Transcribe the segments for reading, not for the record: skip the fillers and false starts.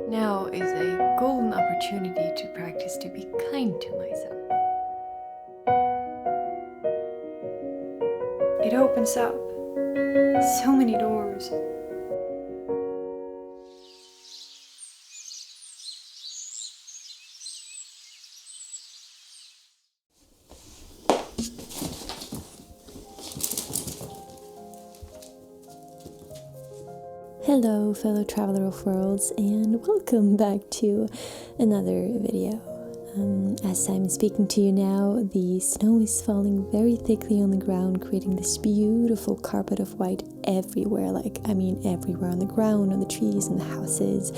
Now is a golden opportunity to practice to be kind to myself. It opens up so many doors. Hello fellow traveler of worlds, and welcome back to another video. As I'm speaking to you now, the snow is falling very thickly on the ground, creating this beautiful carpet of white everywhere, everywhere on the ground, on the trees, in the houses,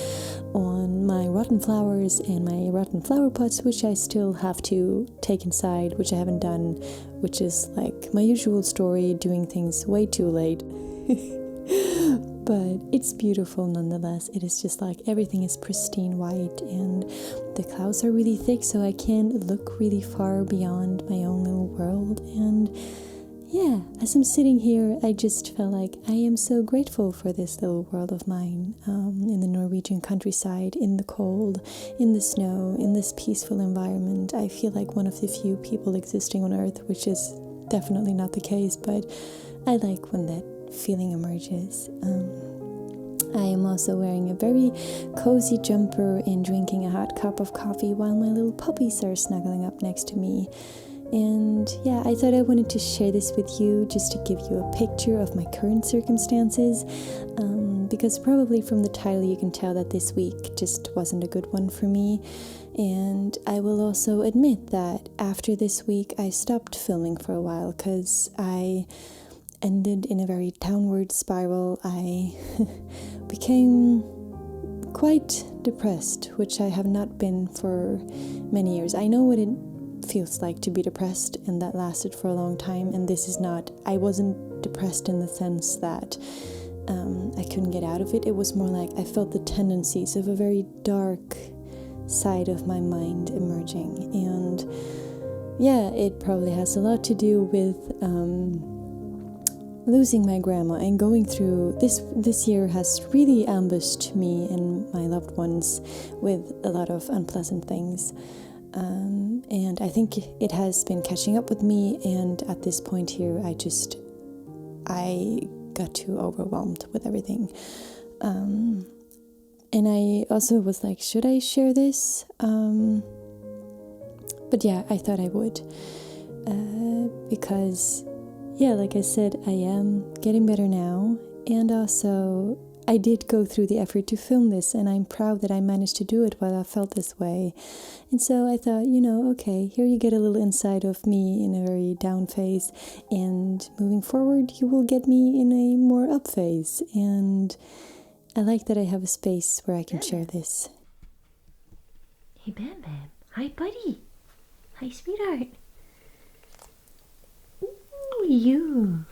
on my rotten flowers and my rotten flower pots, which I still have to take inside, which I haven't done, which is like my usual story, doing things way too late. But it's beautiful nonetheless. It is just like everything is pristine white, and the clouds are really thick, so I can't look really far beyond my own little world. And yeah, as I'm sitting here, I just felt like I am so grateful for this little world of mine, in the Norwegian countryside, in the cold, in the snow, in this peaceful environment. I feel like one of the few people existing on Earth, which is definitely not the case, but I like when that feeling emerges. I am also wearing a very cozy jumper and drinking a hot cup of coffee while my little puppies are snuggling up next to me. And yeah, I thought I wanted to share this with you just to give you a picture of my current circumstances, because probably from the title you can tell that this week just wasn't a good one for me. And I will also admit that after this week I stopped filming for a while because I ended in a very downward spiral. I became quite depressed, which I have not been for many years. I know what it feels like to be depressed, and that lasted for a long time. And this is not, I wasn't depressed in the sense that I couldn't get out of it. It was more like I felt the tendencies of a very dark side of my mind emerging. And yeah, it probably has a lot to do with losing my grandma, and going through this year has really ambushed me and my loved ones with a lot of unpleasant things, and I think it has been catching up with me, and at this point here I got too overwhelmed with everything, and I also was like, should I share this? But yeah, I thought I would, because yeah, like I said, I am getting better now, and also I did go through the effort to film this, and I'm proud that I managed to do it while I felt this way. And so I thought, okay, here you get a little insight of me in a very down phase, and moving forward you will get me in a more up phase, and I like that I have a space where I can share this. Hey BamBam, hi buddy, hi sweetheart. You.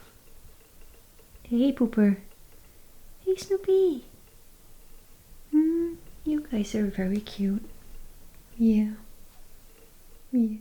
Hey Pooper. Hey Snoopy. You guys are very cute. Yeah. Yeah.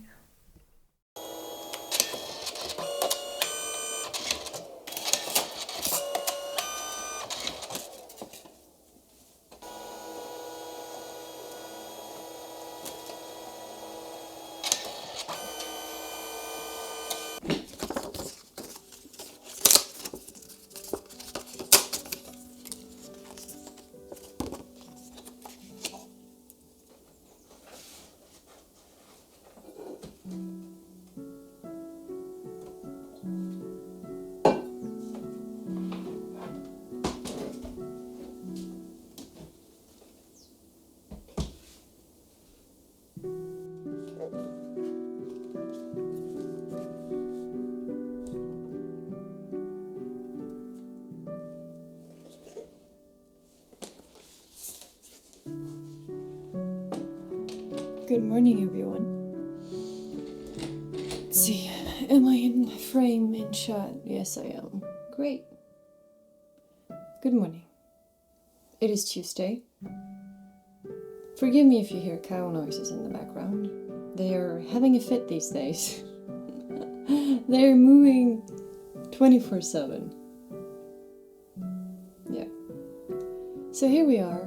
Good morning, everyone. Let's see, am I in frame, in shot? Yes, I am. Great. Good morning. It is Tuesday. Forgive me if you hear cow noises in the background. They are having a fit these days. They're moving 24/7. Yeah. So here we are.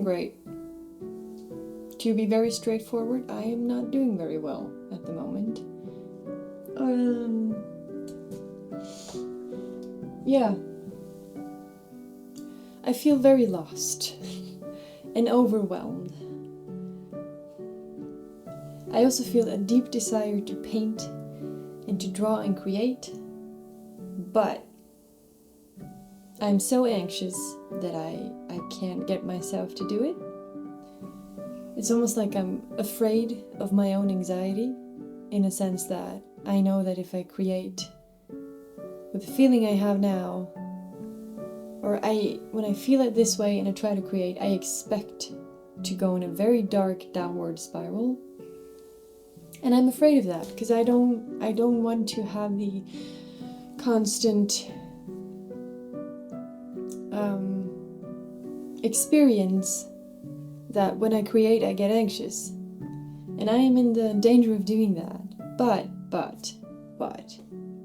great. To be very straightforward, I am not doing very well at the moment. Yeah. I feel very lost and overwhelmed. I also feel a deep desire to paint and to draw and create, but I'm so anxious that I can't get myself to do it. It's almost like I'm afraid of my own anxiety, in a sense that I know that if I create with the feeling I have now, or when I feel it this way and I try to create, I expect to go in a very dark downward spiral. And I'm afraid of that because I don't want to have the constant experience that when I create I get anxious. And I am in the danger of doing that. But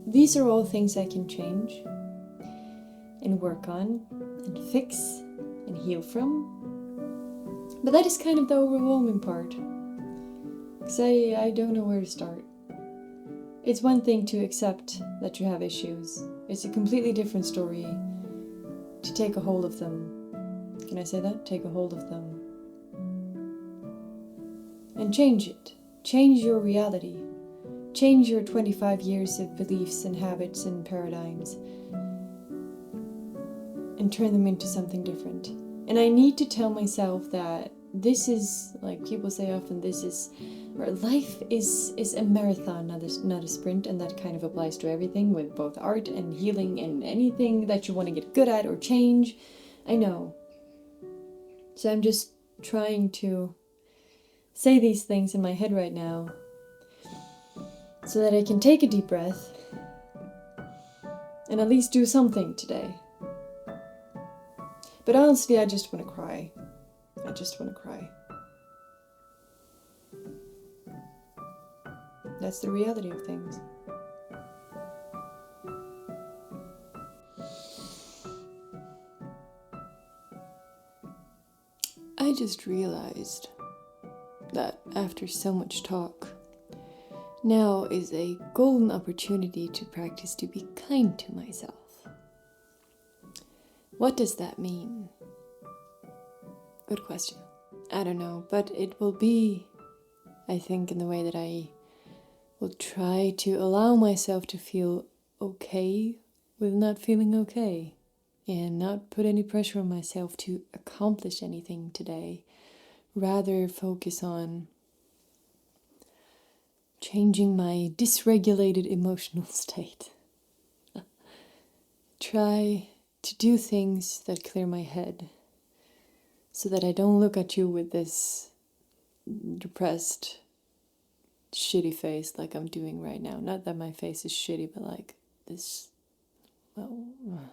these are all things I can change and work on and fix and heal from. But that is kind of the overwhelming part. Because I don't know where to start. It's one thing to accept that you have issues. It's a completely different story to take a hold of them. Can I say that? Take a hold of them. And change it. Change your reality. Change your 25 years of beliefs and habits and paradigms. And turn them into something different. And I need to tell myself that this is, like people say often, life is a marathon, not a sprint, and that kind of applies to everything with both art and healing and anything that you want to get good at or change. I know. So I'm just trying to say these things in my head right now so that I can take a deep breath and at least do something today. But honestly, I just want to cry. I just want to cry. That's the reality of things. I just realized that after so much talk, now is a golden opportunity to practice to be kind to myself. What does that mean? Good question. I don't know, but it will be, I think, in the way that I will try to allow myself to feel okay with not feeling okay, and not put any pressure on myself to accomplish anything today. Rather focus on changing my dysregulated emotional state. Try to do things that clear my head, so that I don't look at you with this depressed, shitty face like I'm doing right now. Not that my face is shitty, but like this, well,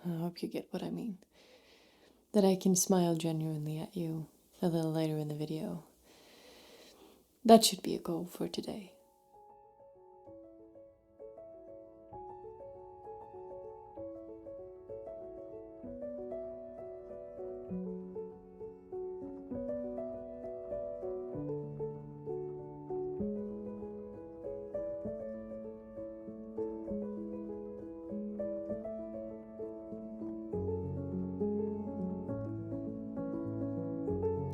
I hope you get what I mean. That I can smile genuinely at you a little later in the video. That should be a goal for today.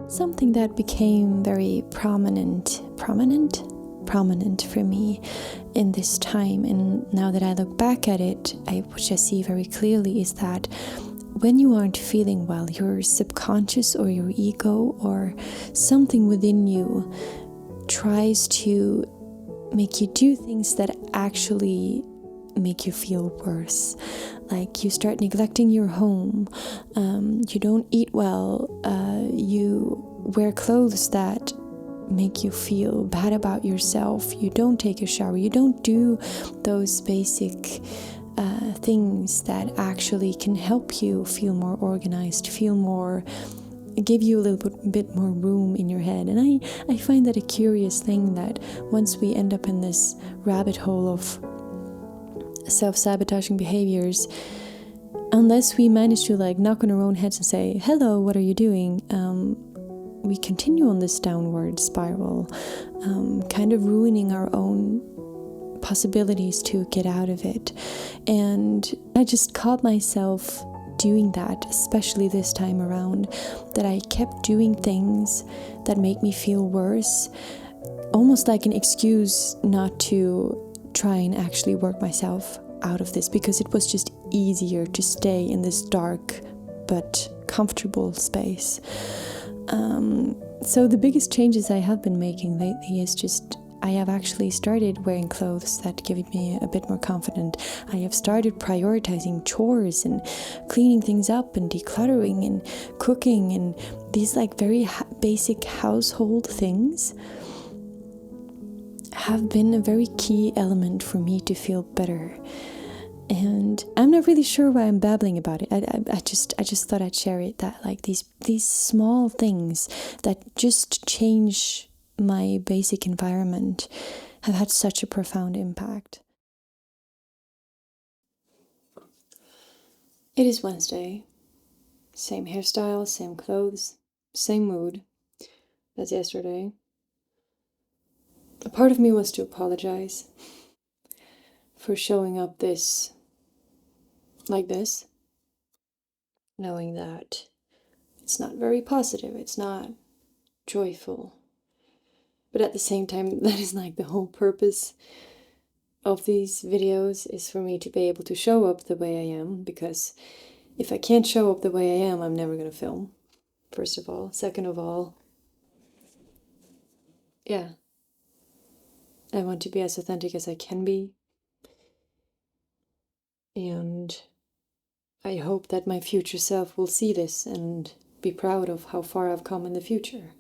Something that became very prominent for me in this time, and now that I look back at it, which I see very clearly, is that when you aren't feeling well, your subconscious or your ego or something within you tries to make you do things that actually make you feel worse. Like you start neglecting your home, you don't eat well, you wear clothes that make you feel bad about yourself, you don't take a shower, you don't do those basic things that actually can help you feel more organized, give you a little bit more room in your head. And I find that a curious thing, that once we end up in this rabbit hole of self-sabotaging behaviors, unless we manage to like knock on our own heads and say, hello, what are you doing? we continue on this downward spiral, kind of ruining our own possibilities to get out of it. And I just caught myself doing that, especially this time around, that I kept doing things that make me feel worse, almost like an excuse not to try and actually work myself out of this, because it was just easier to stay in this dark but comfortable space. So the biggest changes I have been making lately is just I have actually started wearing clothes that give me a bit more confident. I have started prioritizing chores and cleaning things up and decluttering and cooking and these like very basic household things have been a very key element for me to feel better. And I'm not really sure why I'm babbling about it. I just thought I'd share it, that like these small things that just change my basic environment have had such a profound impact. It is Wednesday. Same hairstyle, same clothes, same mood as yesterday. A part of me wants to apologize for showing up like this, knowing that it's not very positive, it's not joyful. But at the same time, that is like the whole purpose of these videos, is for me to be able to show up the way I am, because if I can't show up the way I am, I'm never going to film, first of all. Second of all, yeah, I want to be as authentic as I can be. And I hope that my future self will see this and be proud of how far I've come in the future.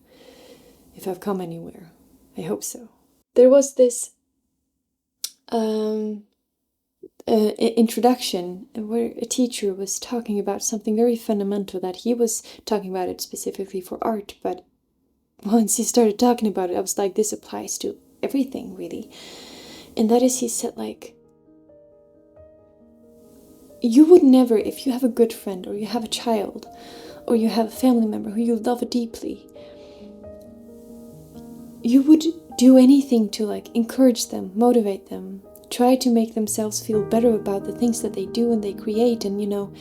If I've come anywhere. I hope so. There was this introduction where a teacher was talking about something very fundamental, that he was talking about it specifically for art, but once he started talking about it, I was like, this applies to everything, really. And that is, he said, like, you would never, if you have a good friend, or you have a child, or you have a family member who you love deeply, you would do anything to like encourage them, motivate them, try to make themselves feel better about the things that they do and they create, and, you know,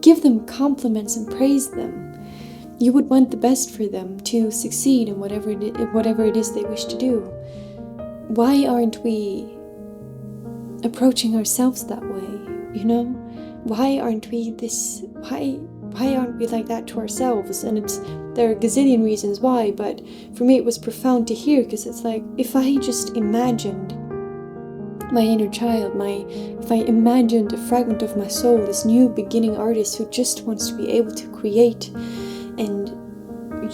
give them compliments and praise them. You would want the best for them to succeed in whatever it is they wish to do. Why aren't we approaching ourselves that way, you know? Why aren't we like that to ourselves? And there are a gazillion reasons why, but for me it was profound to hear, because it's like, if I just imagined my inner child, if I imagined a fragment of my soul, this new beginning artist who just wants to be able to create and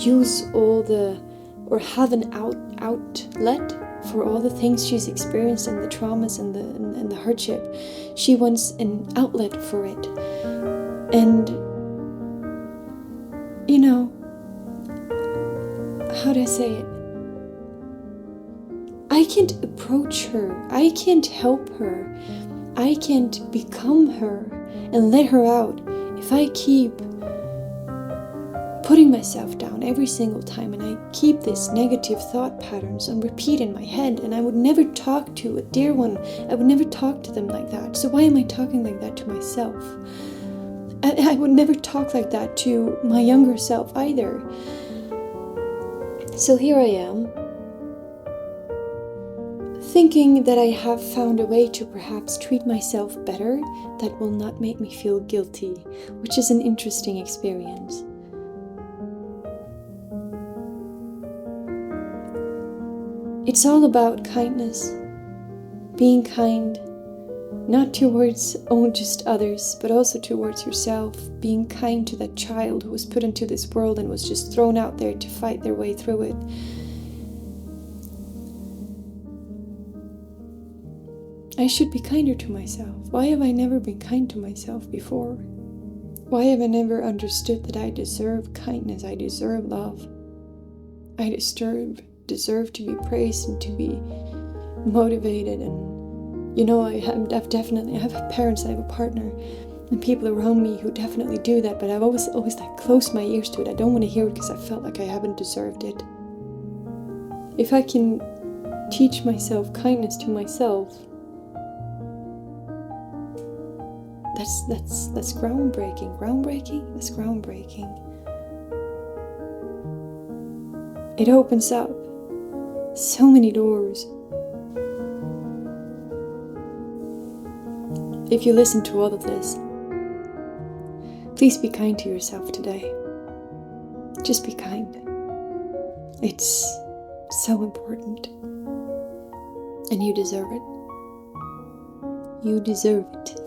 use or have an outlet for all the things she's experienced and the traumas and the hardship. She wants an outlet for it. And, you know, how do I say it? I can't approach her. I can't help her. I can't become her and let her out if I keep putting myself down every single time, and I keep these negative thought patterns on repeat in my head. And I would never talk to a dear one. I would never talk to them like that. So why am I talking like that to myself? I would never talk like that to my younger self either. So here I am, thinking that I have found a way to perhaps treat myself better that will not make me feel guilty, which is an interesting experience. It's all about kindness, being kind, not towards just others, but also towards yourself, being kind to that child who was put into this world and was just thrown out there to fight their way through it. I should be kinder to myself. Why have I never been kind to myself before? Why have I never understood that I deserve kindness, I deserve love, I deserve to be praised and to be motivated? And, you know, I have parents, I have a partner, and people around me who definitely do that, but I've always like closed my ears to it. I don't want to hear it because I felt like I haven't deserved it. If I can teach myself kindness to myself, that's groundbreaking. That's groundbreaking. It opens up so many doors. If you listen to all of this, please be kind to yourself today. Just be kind. It's so important. And you deserve it. You deserve it.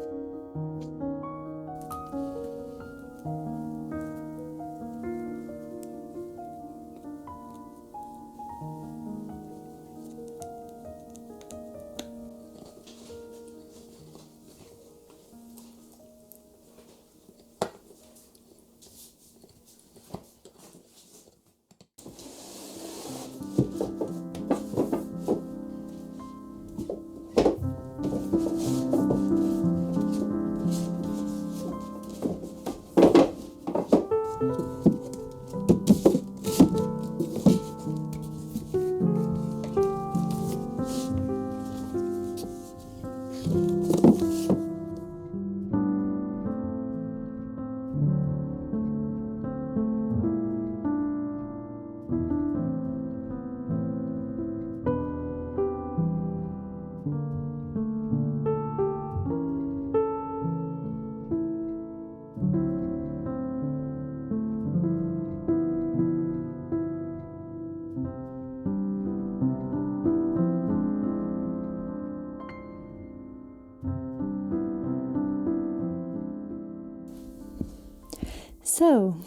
So,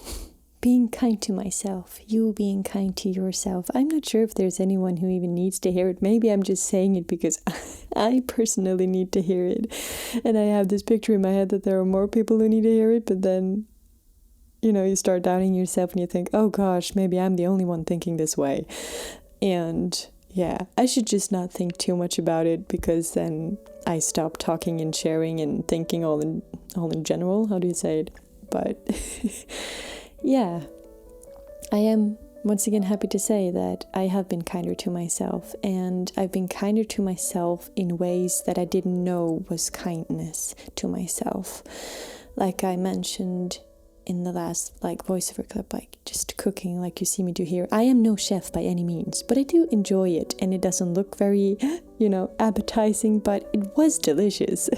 being kind to myself, you being kind to yourself. I'm not sure if there's anyone who even needs to hear it. Maybe I'm just saying it because I personally need to hear it. And I have this picture in my head that there are more people who need to hear it, but then, you start doubting yourself and you think, oh gosh, maybe I'm the only one thinking this way. And yeah, I should just not think too much about it, because then I stop talking and sharing and thinking all in general. How do you say it? But yeah, I am once again happy to say that I have been kinder to myself, and I've been kinder to myself in ways that I didn't know was kindness to myself. Like I mentioned in the last voiceover clip, just cooking like you see me do here. I am no chef by any means, but I do enjoy it, and it doesn't look very, appetizing, but it was delicious.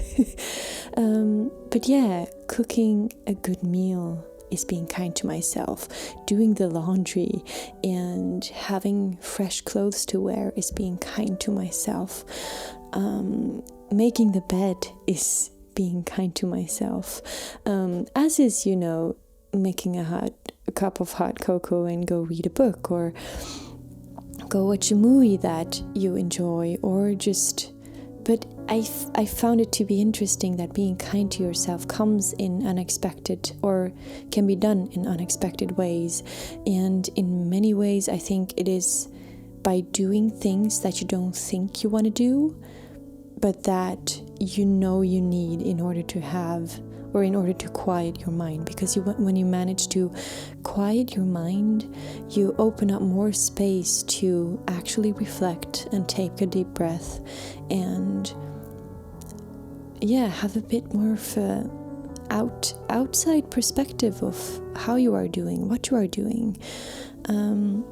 But yeah, cooking a good meal is being kind to myself. Doing the laundry and having fresh clothes to wear is being kind to myself. Making the bed is being kind to myself, as is, making a cup of hot cocoa and go read a book, or go watch a movie that you enjoy, or just. But I found it to be interesting that being kind to yourself comes in unexpected, or can be done in unexpected ways. And in many ways, I think it is by doing things that you don't think you want to do, but that you need in order to have, or in order to quiet your mind. Because when you manage to quiet your mind, you open up more space to actually reflect and take a deep breath, and have a bit more of a outside perspective of how you are doing, what you are doing.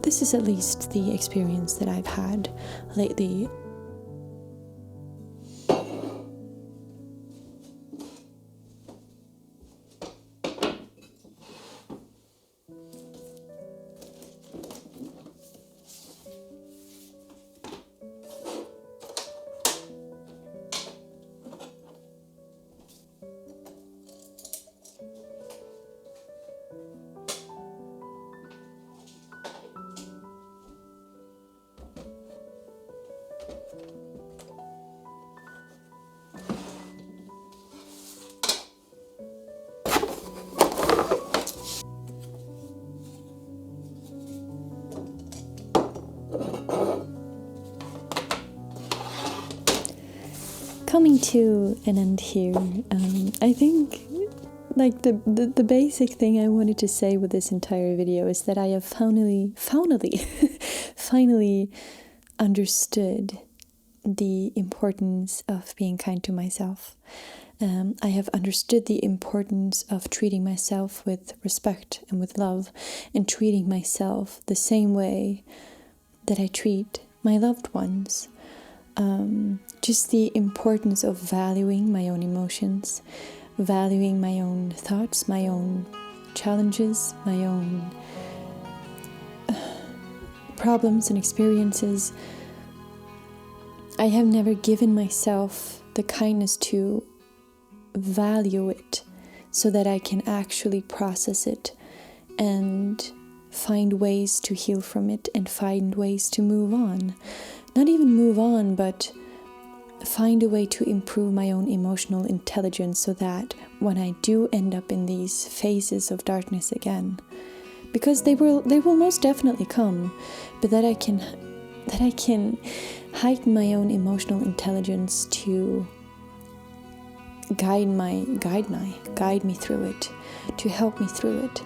This is at least the experience that I've had lately. coming to an end here. I think like the basic thing I wanted to say with this entire video is that I have finally understood the importance of being kind to myself. I have understood the importance of treating myself with respect and with love, and treating myself the same way that I treat my loved ones. Just the importance of valuing my own emotions, valuing my own thoughts, my own challenges, my own problems and experiences. I have never given myself the kindness to value it so that I can actually process it and find ways to heal from it and find ways to move on. Not even move on, but find a way to improve my own emotional intelligence so that when I do end up in these phases of darkness again, because they will most definitely come, but that I can heighten my own emotional intelligence to guide me through it, to help me through it.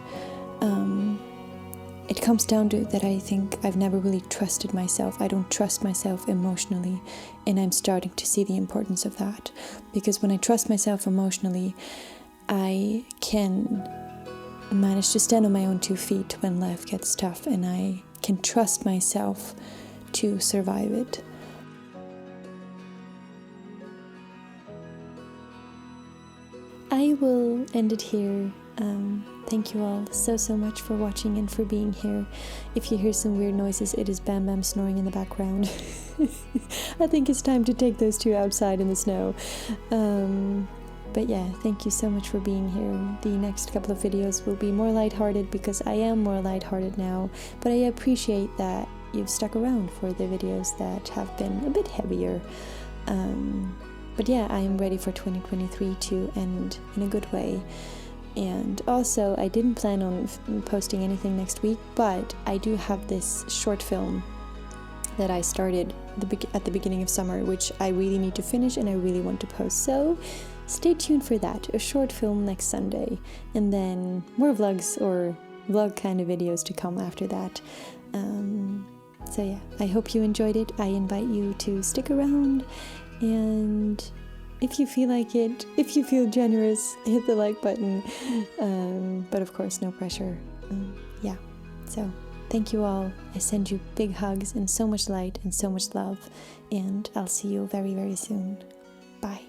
It comes down to that I think I've never really trusted myself. I don't trust myself emotionally, and I'm starting to see the importance of that. Because when I trust myself emotionally, I can manage to stand on my own 2 feet when life gets tough, and I can trust myself to survive it. I will end it here. Thank you all so much for watching and for being here. If you hear some weird noises, it is BamBam snoring in the background. I think it's time to take those two outside in the snow. But yeah, thank you so much for being here. The next couple of videos will be more lighthearted because I am more lighthearted now, but I appreciate that you've stuck around for the videos that have been a bit heavier. But yeah, I am ready for 2023 to end in a good way. And also, I didn't plan on posting anything next week, but I do have this short film that I started at the beginning of summer, which I really need to finish and I really want to post. So stay tuned for that, a short film next Sunday, and then more vlogs or vlog kind of videos to come after that. So yeah, I hope you enjoyed it. I invite you to stick around, and if you feel like it, if you feel generous, hit the like button. But of course, no pressure. Yeah, so thank you all. I send you big hugs and so much light and so much love, and I'll see you very soon. Bye.